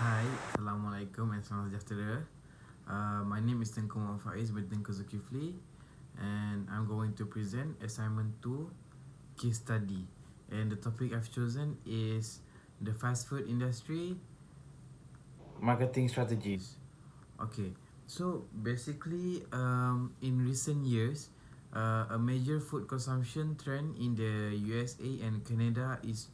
Hai, Assalamualaikum and Salam Sejahtera. My name is Tengku Muhammad Faiz bin Tengku Zulkifli, and I'm going to present assignment 2 case study. And the topic I've chosen is the fast food industry marketing strategies. Okay, so basically, in recent years, a major food consumption trend in the USA and Canada is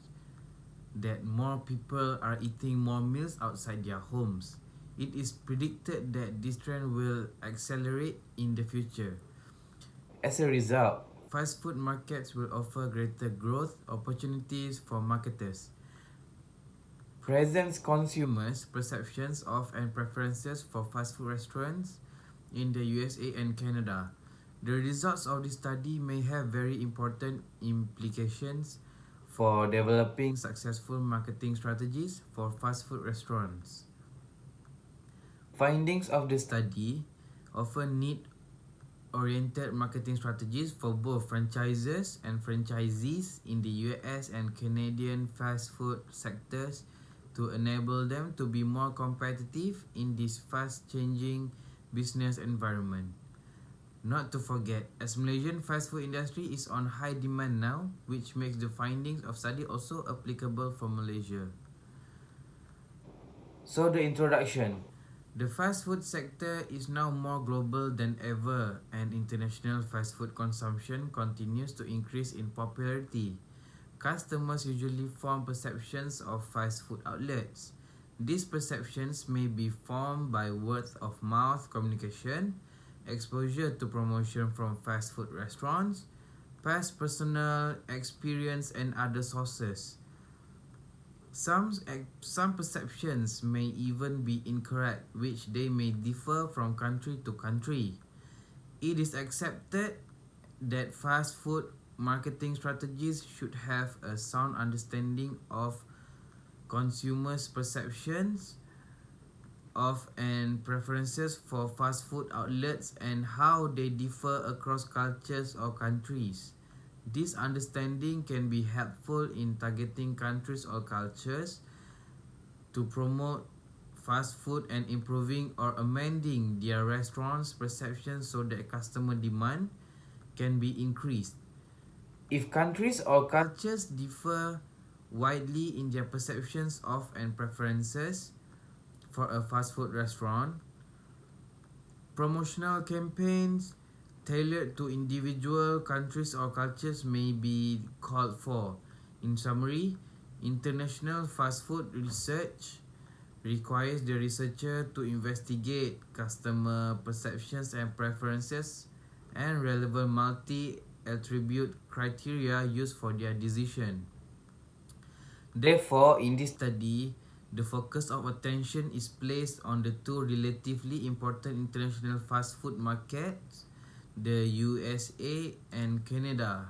that more people are eating more meals outside their homes. It is predicted that this trend will accelerate in the future. As a result, fast food markets will offer greater growth opportunities for marketers. Presents consumers' perceptions of and preferences for fast food restaurants in the USA and Canada. The results of this study may have very important implications for developing successful marketing strategies for fast food restaurants. Findings of the study offer need-oriented marketing strategies for both franchises and franchisees in the US and Canadian fast food sectors to enable them to be more competitive in this fast-changing business environment. Not to forget, as Malaysian fast food industry is on high demand now, which makes the findings of study also applicable for Malaysia. So the introduction. The fast food sector is now more global than ever, and international fast food consumption continues to increase in popularity. Customers usually form perceptions of fast food outlets. These perceptions may be formed by word of mouth communication, exposure to promotion from fast food restaurants, past personal experience, and other sources. Some perceptions may even be incorrect, which they may differ from country to country. It is accepted that fast food marketing strategies should have a sound understanding of consumers' perceptions of and preferences for fast food outlets and how they differ across cultures or countries. This understanding can be helpful in targeting countries or cultures to promote fast food and improving or amending their restaurants' perceptions so that customer demand can be increased. If countries or cultures differ widely in their perceptions of and preferences for a fast food restaurant, promotional campaigns tailored to individual countries or cultures may be called for. In summary, international fast food research requires the researcher to investigate customer perceptions and preferences and relevant multi-attribute criteria used for their decision. Therefore, in this study, the focus of attention is placed on the two relatively important international fast food markets, the USA and Canada.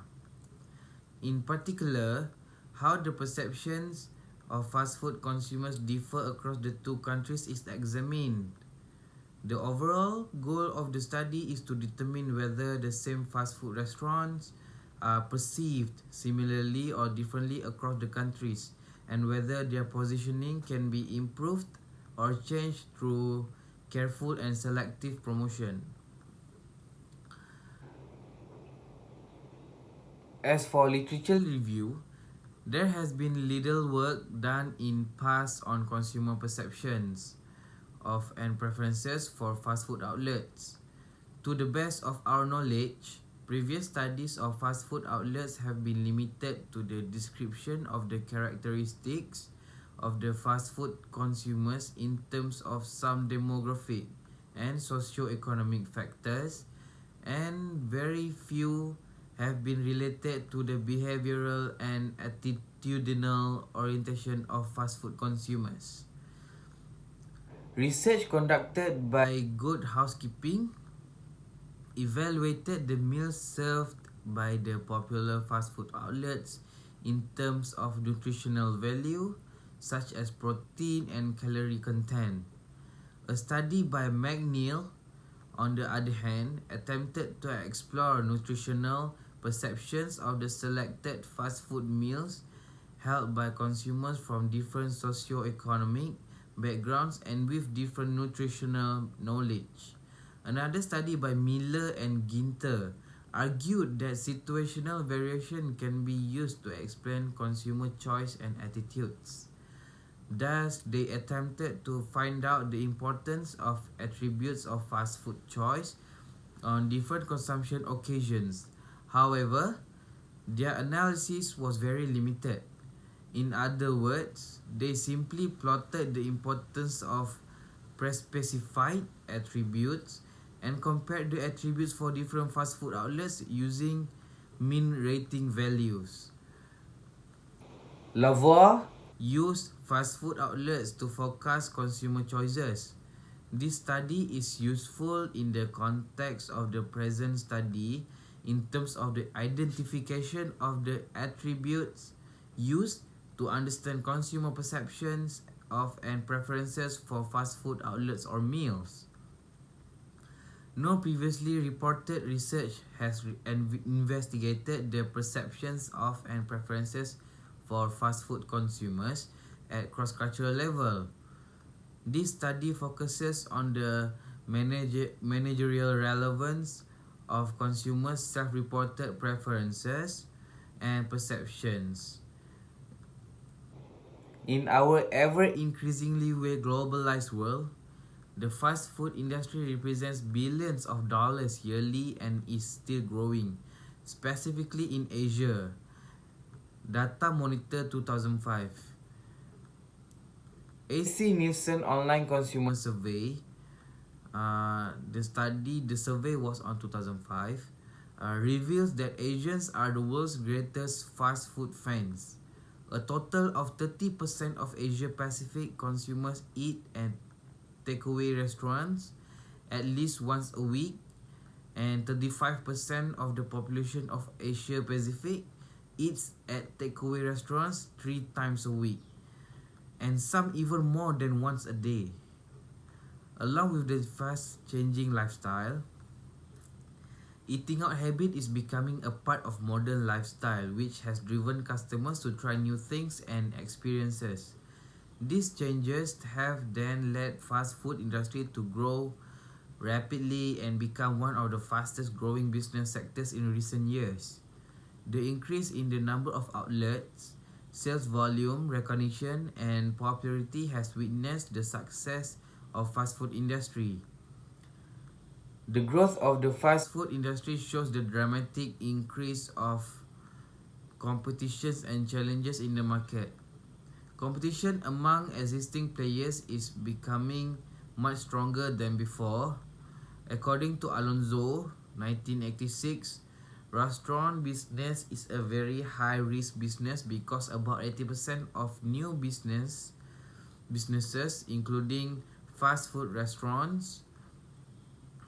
In particular, how the perceptions of fast food consumers differ across the two countries is examined. The overall goal of the study is to determine whether the same fast food restaurants are perceived similarly or differently across the countries, and whether their positioning can be improved or changed through careful and selective promotion. As for literature review, there has been little work done in past on consumer perceptions of and preferences for fast food outlets. To the best of our knowledge, previous studies of fast food outlets have been limited to the description of the characteristics of the fast food consumers in terms of some demographic and socio-economic factors, and very few have been related to the behavioral and attitudinal orientation of fast food consumers. Research conducted by Good Housekeeping evaluated the meals served by the popular fast food outlets in terms of nutritional value, such as protein and calorie content. A study by McNeil, on the other hand, attempted to explore nutritional perceptions of the selected fast food meals held by consumers from different socio-economic backgrounds and with different nutritional knowledge. Another study by Miller and Ginter argued that situational variation can be used to explain consumer choice and attitudes. Thus, they attempted to find out the importance of attributes of fast food choice on different consumption occasions. However, their analysis was very limited. In other words, they simply plotted the importance of pre-specified attributes and compared the attributes for different fast food outlets using mean rating values. Lavoie used fast food outlets to forecast consumer choices. This study is useful in the context of the present study in terms of the identification of the attributes used to understand consumer perceptions of and preferences for fast food outlets or meals. No previously reported research has investigated the perceptions of and preferences for fast food consumers at cross-cultural level. This study focuses on the managerial relevance of consumers' self-reported preferences and perceptions. In our ever increasingly globalized world, the fast food industry represents billions of dollars yearly and is still growing, specifically in Asia. Data Monitor 2005. AC Nielsen Online Consumer Survey. The survey was on 2005. Reveals that Asians are the world's greatest fast food fans. A total of 30% of Asia Pacific consumers eat at takeaway restaurants at least once a week, and 35% of the population of Asia Pacific eats at takeaway restaurants 3 times a week, and some even more than once a day. Along with the fast changing lifestyle, eating out habit is becoming a part of modern lifestyle, which has driven customers to try new things and experiences. These changes have then led fast food industry to grow rapidly and become one of the fastest growing business sectors in recent years. The increase in the number of outlets, sales volume, recognition, and popularity has witnessed the success of fast food industry. The growth of the fast food industry shows the dramatic increase of competitions and challenges in the market. Competition among existing players is becoming much stronger than before. According to Alonso, 1986, restaurant business is a very high risk business because about 80% of new businesses, including fast food restaurants,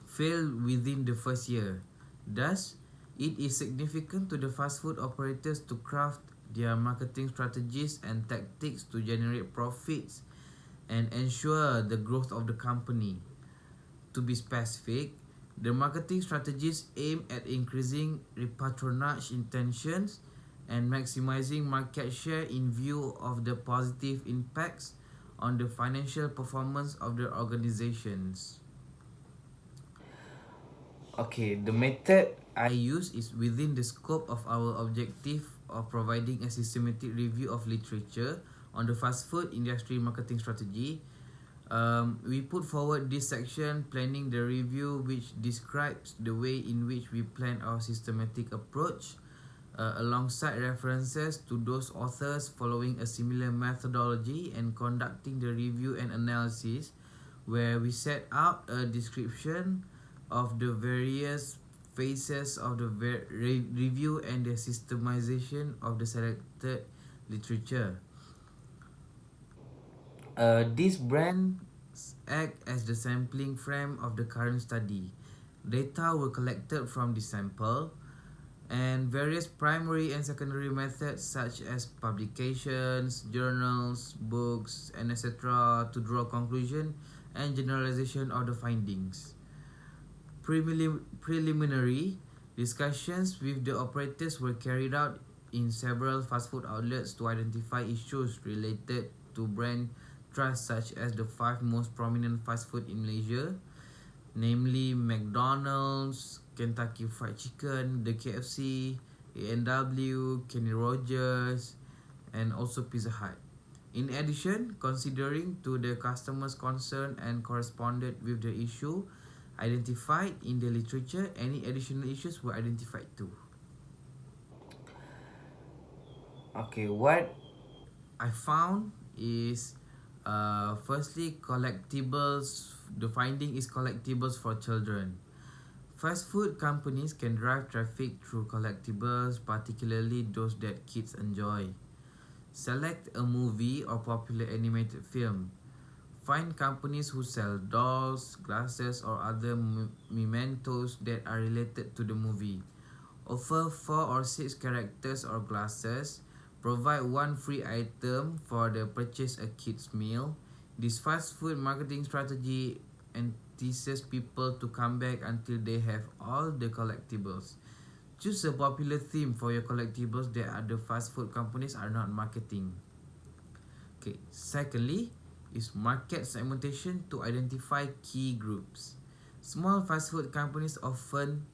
fail within the first year. Thus, it is significant to the fast food operators to craft their marketing strategies and tactics to generate profits and ensure the growth of the company. To be specific, the marketing strategies aim at increasing patronage intentions and maximizing market share in view of the positive impacts on the financial performance of the organizations. Okay, the method I use is within the scope of our objective of providing a systematic review of literature on the fast food industry marketing strategy. We put forward this section, planning the review, which describes the way in which we plan our systematic approach, alongside references to those authors following a similar methodology and conducting the review and analysis, where we set out a description of the various phases of the review and the systemization of the selected literature. These brands act as the sampling frame of the current study. Data were collected from the sample, and various primary and secondary methods such as publications, journals, books, and etc. to draw conclusion and generalization of the findings. Preliminary discussions with the operators were carried out in several fast food outlets to identify issues related to brand trusts such as the 5 most prominent fast food in Malaysia, namely McDonald's, Kentucky Fried Chicken, the KFC, A&W, Kenny Rogers, and also Pizza Hut. In addition, considering to the customer's concern and corresponded with the issue identified in the literature, any additional issues were identified too. Okay, what I found is firstly collectibles. The finding is collectibles for children. Fast food companies can drive traffic through collectibles, particularly those that kids enjoy. Select a movie or popular animated film. Find companies who sell dolls, glasses, or other mementos that are related to the movie. Offer 4 or 6 characters or glasses. Provide one free item for the purchase a kid's meal. This fast food marketing strategy entices people to come back until they have all the collectibles. Choose a popular theme for your collectibles that other fast food companies are not marketing. Okay, secondly is market segmentation to identify key groups. Small fast food companies often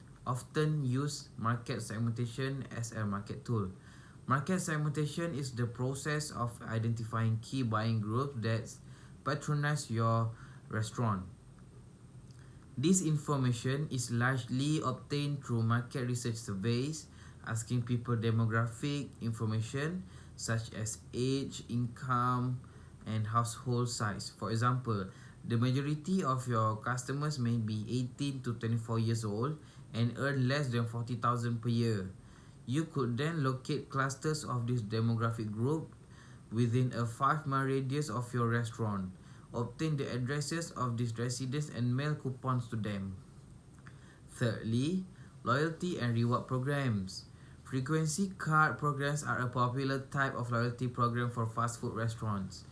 use market segmentation as a market tool. Market segmentation is the process of identifying key buying groups that patronize your restaurant. This information is largely obtained through market research surveys, asking people demographic information such as age, income, and household size. For example, the majority of your customers may be 18 to 24 years old and earn less than 40,000 per year. You could then locate clusters of this demographic group within a 5-mile radius of your restaurant. Obtain the addresses of these residents and mail coupons to them. Thirdly, loyalty and reward programs. Frequency card programs are a popular type of loyalty program for fast food restaurants.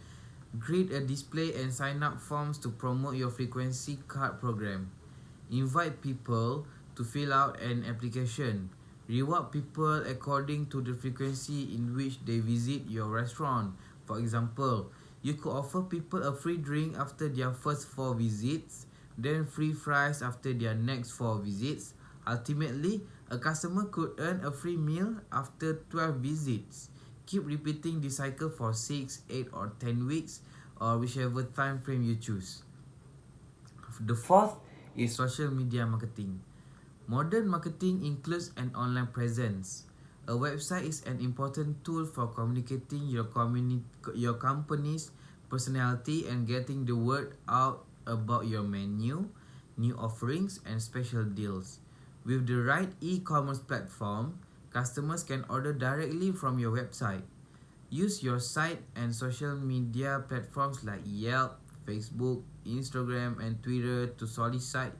Create a display and sign up forms to promote your frequency card program. Invite people to fill out an application. Reward people according to the frequency in which they visit your restaurant. For example, you could offer people a free drink after their first 4 visits, then free fries after their next 4 visits. Ultimately, a customer could earn a free meal after 12 visits. Keep repeating this cycle for 6, 8 or 10 weeks or whichever time frame you choose. The fourth is social media marketing. Modern marketing includes an online presence. A website is an important tool for communicating your company's personality and getting the word out about your menu, new offerings, and special deals. With the right e-commerce platform, customers can order directly from your website. Use your site and social media platforms like Yelp, Facebook, Instagram, and Twitter to solicit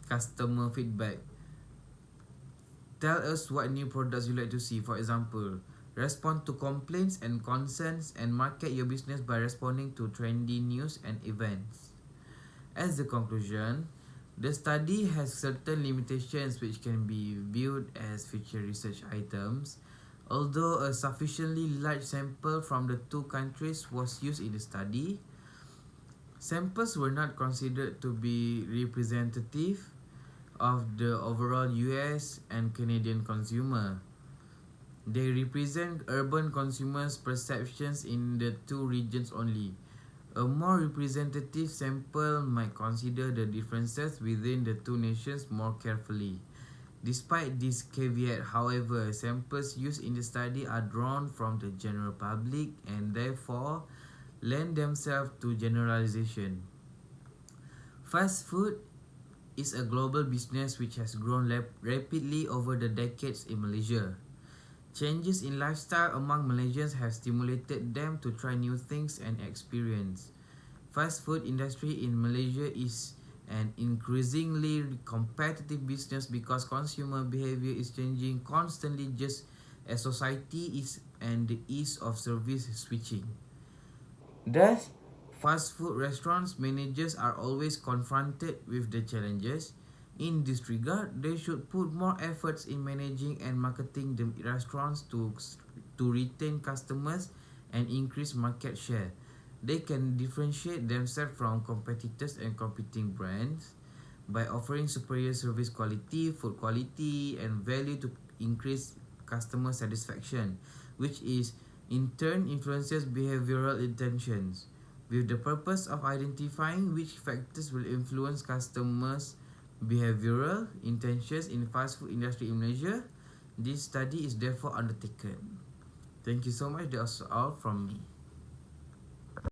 customer feedback. Tell us what new products you like to see. For example, respond to complaints and concerns and market your business by responding to trendy news and events. As a conclusion, the study has certain limitations which can be viewed as future research items. Although a sufficiently large sample from the 2 countries was used in the study, samples were not considered to be representative of the overall US and Canadian consumer. They represent urban consumers' perceptions in the 2 regions only. A more representative sample might consider the differences within the 2 nations more carefully. Despite this caveat, however, samples used in the study are drawn from the general public and therefore lend themselves to generalization. Fast food is a global business which has grown rapidly over the decades in Malaysia. Changes in lifestyle among Malaysians have stimulated them to try new things and experience. Fast food industry in Malaysia is an increasingly competitive business because consumer behavior is changing constantly just as society is and the ease of service is switching. Thus, fast food restaurants managers are always confronted with the challenges. In this regard, they should put more efforts in managing and marketing the restaurants to retain customers and increase market share. They can differentiate themselves from competitors and competing brands by offering superior service quality, food quality, and value to increase customer satisfaction, which is in turn influences behavioral intentions. With the purpose of identifying which factors will influence customers' behavioral intentions in fast food industry in Malaysia, this study is therefore undertaken. Thank you so much. That's all from me.